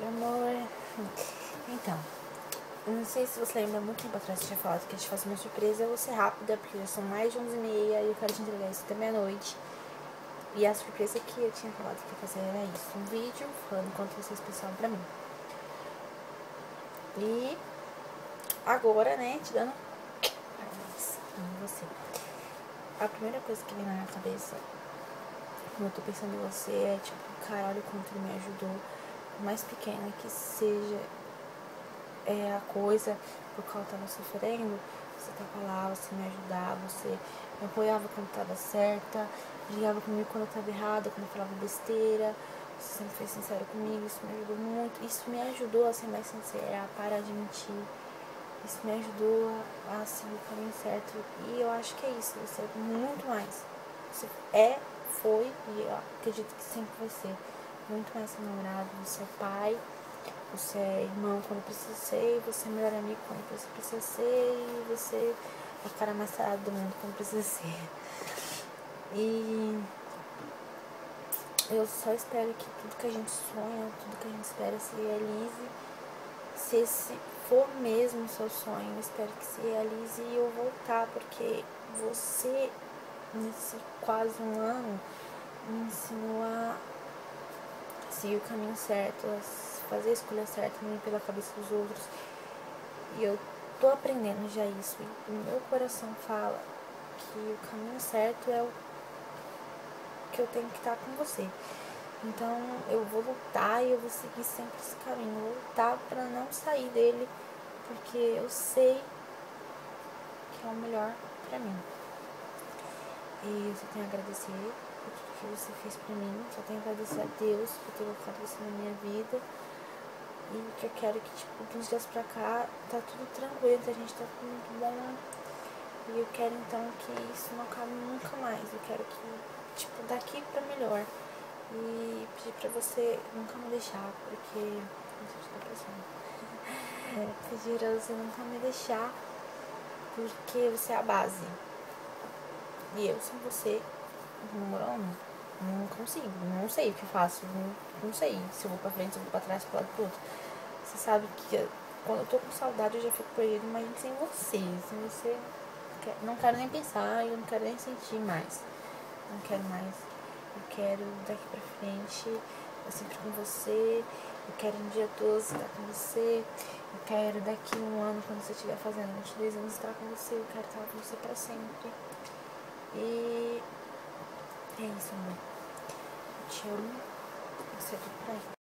Amor, então, eu não sei se você lembra, muito tempo atrás eu tinha falado que eu ia te fazer uma surpresa. Eu vou ser rápida, porque já são mais de 11h30 e eu quero te entregar isso até meia-noite. E a surpresa que eu tinha falado que ia fazer era isso, um vídeo falando quanto vocês pensavam pra mim. E agora, né, te dando parabéns em você. A primeira coisa que vem na minha cabeça quando eu tô pensando em você é tipo, cara, olha o quanto ele me ajudou. Por mais pequena que seja a coisa por qual eu tava sofrendo, você tava lá, você me ajudava, você me apoiava quando tava certa, brigava comigo quando eu tava errada, quando eu falava besteira, você sempre foi sincero comigo, isso me ajudou muito, isso me ajudou a ser mais sincera, a parar de mentir, isso me ajudou a seguir o caminho certo, e eu acho que é isso, você é muito mais, você foi, e eu acredito que sempre vai ser, muito mais seu namorado, você é pai, você é irmão quando precisa ser, você é melhor amigo quando você precisa ser, e você é o cara mais sarado do mundo quando precisa ser. E eu só espero que tudo que a gente sonha, tudo que a gente espera se realize. Se esse for mesmo o seu sonho, eu espero que se realize e eu voltar, porque você, nesse quase um ano, me ensinou a seguir o caminho certo, a fazer a escolha certa, não ir pela cabeça dos outros. E eu tô aprendendo já isso. E o meu coração fala que o caminho certo é o que eu tenho que estar com você. Então eu vou lutar e eu vou seguir sempre esse caminho. Eu vou lutar pra não sair dele, porque eu sei que é o melhor pra mim. E eu só tenho a agradecer por tudo que você fez pra mim. Só tenho a agradecer a Deus por ter colocado você na minha vida. E que eu quero que, tipo, de uns dias pra cá, tá tudo tranquilo, a gente tá tudo muito bom. E eu quero, então, que isso não acabe nunca mais. Eu quero que, tipo, daqui pra melhor. E pedir pra você nunca me deixar, porque... Não sei se tá pensando. Pedir pra você nunca me deixar, porque você é a base. E eu, sem você, não consigo. Não sei o que eu faço. Não sei se eu vou pra frente, se eu vou pra trás, pro lado, pro outro. Você sabe que quando eu tô com saudade eu já fico perdido, imagina sem você. Sem você, não quero nem pensar, eu não quero nem sentir mais. Não quero mais. Eu quero daqui pra frente, eu sempre com você. Eu quero no dia 12 estar com você. Eu quero daqui um ano, quando você estiver fazendo 22 anos, estar com você. Eu quero estar com você pra sempre. E é isso, amor. Eu te amo. Você é tudo pra mim.